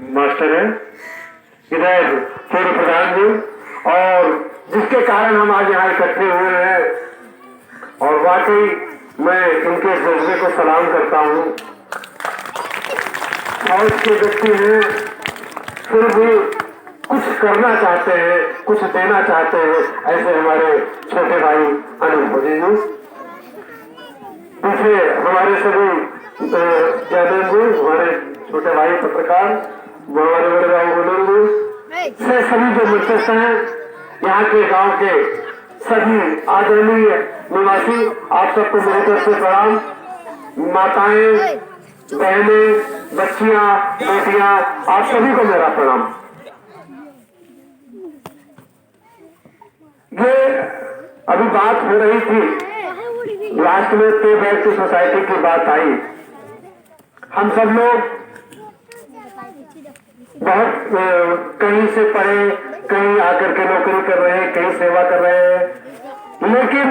Master हैं, इधर पूर्व प्रधान जी, और जिसके कारण हम आज यहाँ इकट्ठे हुए हैं, और वाकई मैं इनके जज्बे को सलाम करता हूँ। फौज के व्यक्ति हैं, फिर भी कुछ करना चाहते हैं, कुछ देना चाहते हैं, ऐसे हमारे छोटे भाई अनिल भोजी जी, पीछे हमारे सभी जयदेव जी, हमारे छोटे भाई पत्रकार, हमारे बड़े भाई गुनर जी से सभी जो मृतक हैं, यहाँ के गांव के सभी आदरणीय निवासी, आप सबको मेरी तरफ से प्रणाम। माताएं, बहनें, बच्चियां, बेटियां, आप सभी को मेरा प्रणाम। ये अभी बात हो रही थी, लास्ट में पे बैक टू सोसाइटी की बात आई। हम सब लोग बहुत कहीं से पढ़े, कहीं आकर के नौकरी कर रहे हैं, कहीं सेवा कर रहे हैं, लेकिन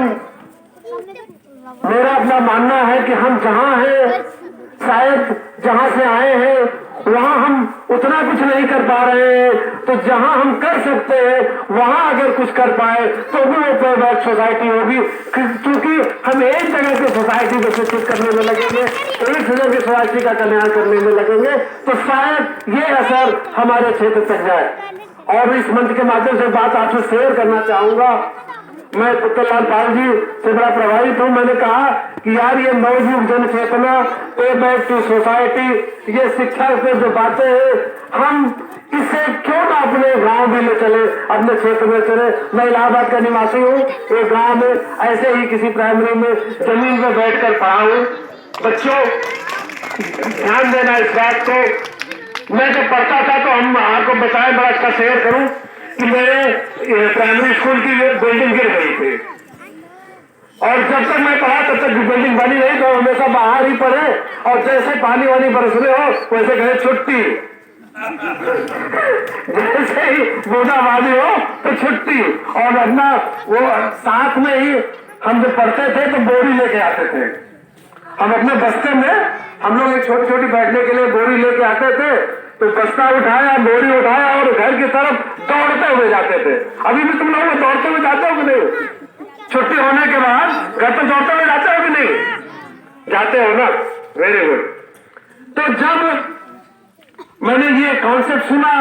मेरा अपना मानना है कि हम जहां हैं, शायद जहां से आए हैं वहां हम उतना कुछ नहीं कर पा रहे हैं, तो जहां हम कर सकते हैं वहां अगर कुछ कर पाए तो भी वो पे बैक सोसाइटी होगी। क्योंकि हम एक जगह की सोसाइटी को शिक्षित करने में लगेंगे, एक जगह की सोसाइटी का कल्याण करने में लगेंगे, तो शायद ये असर हमारे क्षेत्र तक जाए। और इस मंच के माध्यम से बात आपसे शेयर करना चाहूंगा। मैं पुत्रलाल पाल जी से बड़ा प्रभावित हूँ। मैंने कहा कि यार ये नवयुग जन चेतना, पे बैक टू सोसाइटी, ये शिक्षा से जो बातें हैं, हम इसे क्यों ना अपने गांव में ले चले, अपने क्षेत्र में चले। मैं इलाहाबाद का निवासी हूँ, एक गांव में ऐसे ही किसी प्राइमरी में जमीन में बैठकर पढ़ा हूँ। बच्चों ध्यान देना इस बात को, मैं जब पढ़ता था तो हम आपको बताएं, बड़ा अच्छा शेयर करूं कि मेरे प्राइमरी स्कूल की बिल्डिंग गिर गई थी, और जब तक मैं पढ़ा तब तक बिल्डिंग बनी नहीं, तो हमेशा बाहर ही पढ़े, और जैसे पानी वानी बरसने हो वैसे कहे छुट्टी, जैसे ही बूंदाबांदी हो तो छुट्टी। और अपना वो साथ में ही हम जब पढ़ते थे तो बोरी लेके आते थे, हम अपने बस्ते में हम लोग एक छोटी छोटी बैठने के लिए बोरी लेके आते थे, तो बस्ता उठाया, बोरी उठाया और घर की तरफ दौड़ते हुए जाते थे। अभी भी तुम लोग दौड़ते हुए जाते हो कि नहीं? छुट्टी होने के बाद घर तो दौड़ते हुए जाते हो कि नहीं? जाते हो ना, वेरी गुड। तो जब मैंने ये कॉन्सेप्ट सुना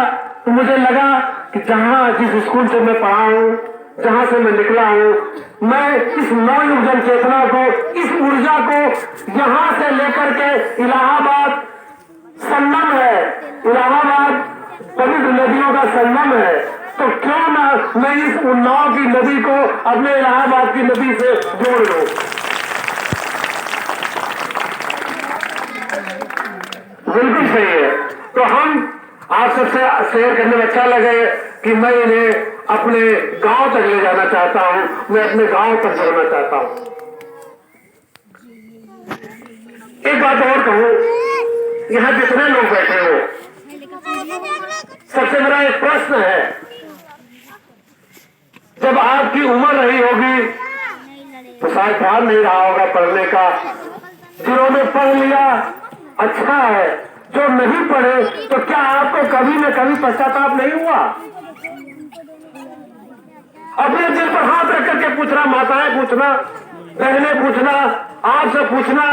तो मुझे लगा कि जहां जिस स्कूल से मैं पढ़ा हूं, जहां से मैं निकला हूं, मैं इस नवयुग जन चेतना को, इस ऊर्जा को यहां से लेकर के इलाहाबाद संगम है, इलाहाबाद पवित्र नदियों का संगम है, तो क्यों ना मैं इस उन्नाव की नदी को अपने इलाहाबाद की नदी से जोड़ लूं। बिल्कुल सही है। तो हम आप सबसे शेयर करने में अच्छा लगे कि मैं इन्हें अपने गांव तक ले जाना चाहता हूं, मैं अपने गांव तक जोड़ना चाहता हूं। एक बात और कहूं, यहाँ जितने लोग बैठे हो, सबसे मेरा एक प्रश्न है, जब आपकी उम्र रही होगी तो शायद ध्यान नहीं रहा होगा पढ़ने का। जिन्होंने पढ़ लिया अच्छा है, जो नहीं पढ़े तो क्या आपको कभी न कभी पश्चाताप नहीं हुआ? अपने दिल पर हाथ रख करके पूछना, माताएं पूछना, बहनें पूछना, आपसे पूछना,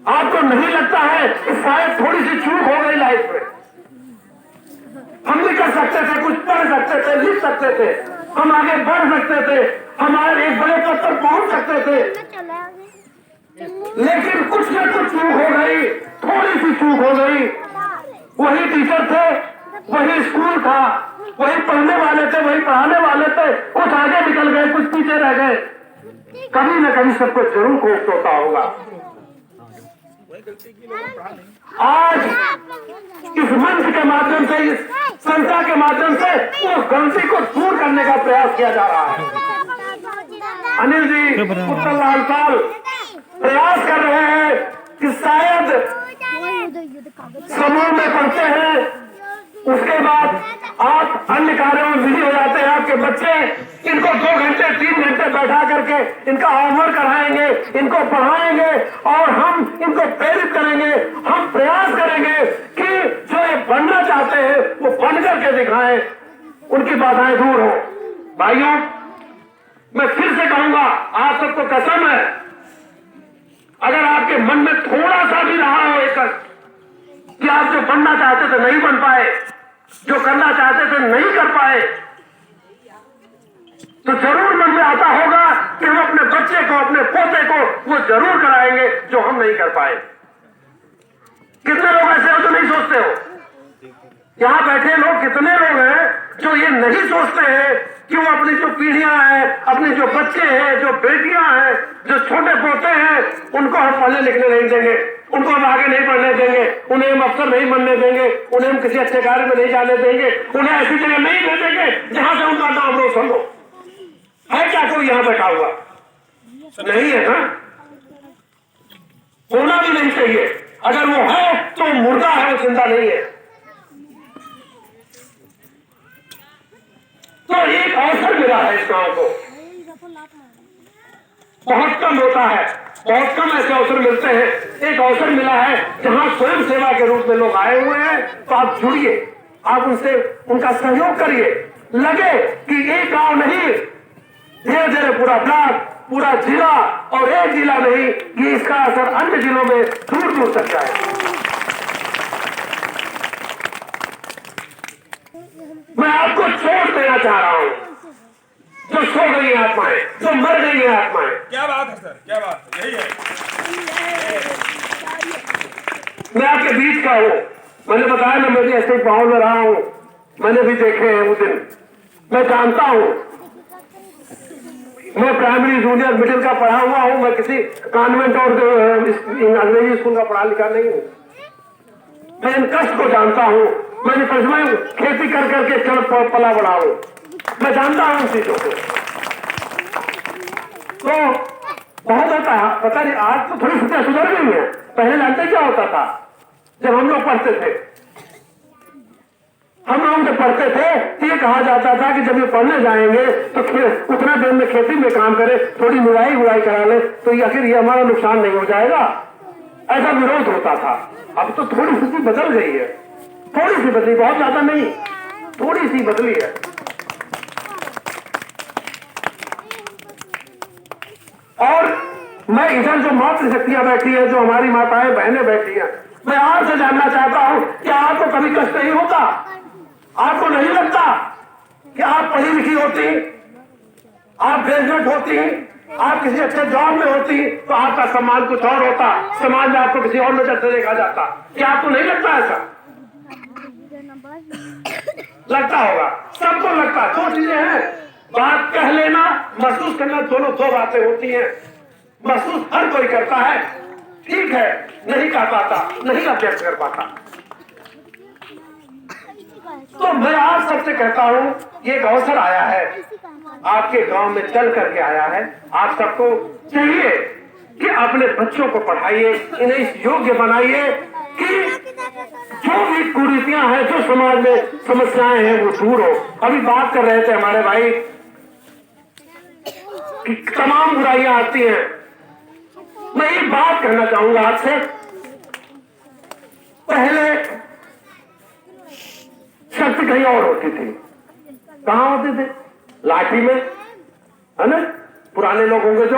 आपको नहीं लगता है कि शायद थोड़ी सी चूक हो गई लाइफ में? हम भी कर सकते थे, कुछ पढ़ सकते थे, लिख सकते थे, हम आगे बढ़ सकते थे, हमारे एक बड़े पद पर पहुंच सकते थे, लेकिन कुछ न कुछ चूक हो गई, थोड़ी सी चूक हो गई। वही टीचर थे, वही स्कूल था, वही पढ़ने वाले थे, वही पढ़ाने वाले थे, कुछ आगे निकल गए, कुछ पीछे रह गए। कभी न कभी सबको जरूर कोष्ठ होता होगा। आज इस मंच के माध्यम से, इस संस्था के माध्यम से उस गलती को दूर करने का प्रयास किया जा रहा है। अनिल जी, पुत्रलाल पाल प्रयास कर रहे हैं कि शायद समूह में पढ़ते हैं, उसके बाद आप अन्य कार्यों में बिजी हो जाते हैं, आपके बच्चे, इनको 2 घंटे 3 घंटे बैठा करके इनका होमवर्क कराएंगे, इनको पढ़ाएंगे और हम इनको प्रेरित करेंगे। हम प्रयास करेंगे कि जो ये चाहते हैं वो बन करके दिखाएं, उनकी बाधाएं दूर हो। भाइयों, मैं फिर से कहूंगा, आप सबको कसम है, अगर आपके मन में थोड़ा सा भी रहा हो एक कि आप जो बनना चाहते थे नहीं बन पाए, जो करना चाहते थे नहीं कर पाए, तो जरूर मन में आता होगा कि हम अपने बच्चे को, अपने पोते को वो जरूर कराएंगे जो हम नहीं कर पाए। कितने लोग ऐसे हो जो नहीं सोचते हो? यहां बैठे लोग कितने लोग हैं जो ये नहीं सोचते हैं कि वो अपनी जो पीढ़ियां हैं, अपने जो बच्चे हैं, जो बेटियां हैं, जो छोटे पोते हैं, उनको हम पढ़ने लिखने नहीं देंगे, उनको हम आगे नहीं बढ़ने देंगे, उन्हें हम अफसर नहीं बनने देंगे, उन्हें हम किसी अच्छे कार्य में नहीं जाने देंगे, उन्हें ऐसी जगह नहीं भेजेंगे जहां से उनका नाम रोशन हो। है क्या कोई यहां बैठा हुआ? नहीं है ना? होना भी नहीं चाहिए। अगर वो है तो मुर्दा है, वो जिंदा नहीं है। तो एक अवसर मिला है इस गांव को, बहुत कम होता है, बहुत कम ऐसे अवसर मिलते हैं। एक अवसर मिला है जहां स्वयं सेवा के रूप में लोग आए हुए हैं, तो आप जुड़िए, आप उनसे उनका सहयोग करिए। लगे कि एक गांव नहीं, धीरे धीरे पूरा ब्लॉक, पूरा जिला, और एक जिला नहीं, ये इसका असर अन्य जिलों में दूर दूर तक जाए। मैं आपको छोड़ देना चाह रहा हूं, जो सो गई है आत्माएं, जो मर गई है आत्माएं। क्या बात है सर, क्या बात है, यही है। मैं आपके बीच का हूं, मैंने बताया ना, मैं भी ऐसे गांव में रहा हूं, मैंने भी देखे हैं वो दिन, मैं जानता हूं। मैं प्राइमरी, जूनियर, मिडिल का पढ़ा हुआ हूं, मैं किसी कॉन्वेंट और अंग्रेजी स्कूल का पढ़ा लिखा नहीं हूं। मैं इन कष्ट को जानता हूं, मैंने पश्चिमी खेती कर करके चल पला बड़ा हूं, मैं जानता हूं चीजों को। तो बहुत होता है, पता नहीं आज तो थोड़ी स्थितियां सुधर गई है। पहले जानते क्या होता था? जब हम लोग पढ़ते थे, हम लोग जब पढ़ते थे, ये कहा जाता था कि जब ये पढ़ने जाएंगे तो उतना दिन में खेती में काम करे, थोड़ी निराई गुड़ाई करा ले, तो आखिर ये हमारा नुकसान नहीं हो जाएगा, ऐसा विरोध होता था। अब तो थोड़ी स्थिति बदल गई है, थोड़ी सी बदली, बहुत ज्यादा नहीं, थोड़ी सी बदली है। और मैं इधर जो मातृशक्तियां बैठी है, जो हमारी माताएं बहनें बैठी हैं, मैं आपसे जानना चाहता हूं कि आपको कभी कष्ट नहीं होता? आपको नहीं लगता कि आप पढ़ी लिखी होती, आप ग्रेजुएट होती, आप किसी अच्छे जॉब में होती, तो आपका सम्मान कुछ और होता, समाज में आपको किसी और नजर से देखा जाता। क्या आपको नहीं लगता ऐसा? लगता होगा, सबको लगता है। दो चीजें हैं, बात कह लेना, महसूस करना, दोनों दो बातें होती हैं। महसूस हर कोई करता है, ठीक है, नहीं कर पाता, नहीं व्यक्त कर पाता। तो मैं आप सबसे कहता हूं, ये एक अवसर आया है, आपके गांव में चल करके आया है। आप सबको चाहिए कि अपने बच्चों को पढ़ाइए, इन्हें इस योग्य बनाइए कि जो भी कुरीतियां हैं, जो समाज में समस्याएं हैं, वो दूर हो। अभी बात कर रहे थे हमारे भाई कि तमाम बुराइयां आती हैं। मैं एक बात कहना चाहूंगा आपसे, पहले शक्ति कहीं और होती थी। कहां होती थी? लाठी में, है ना? पुराने लोग होंगे जो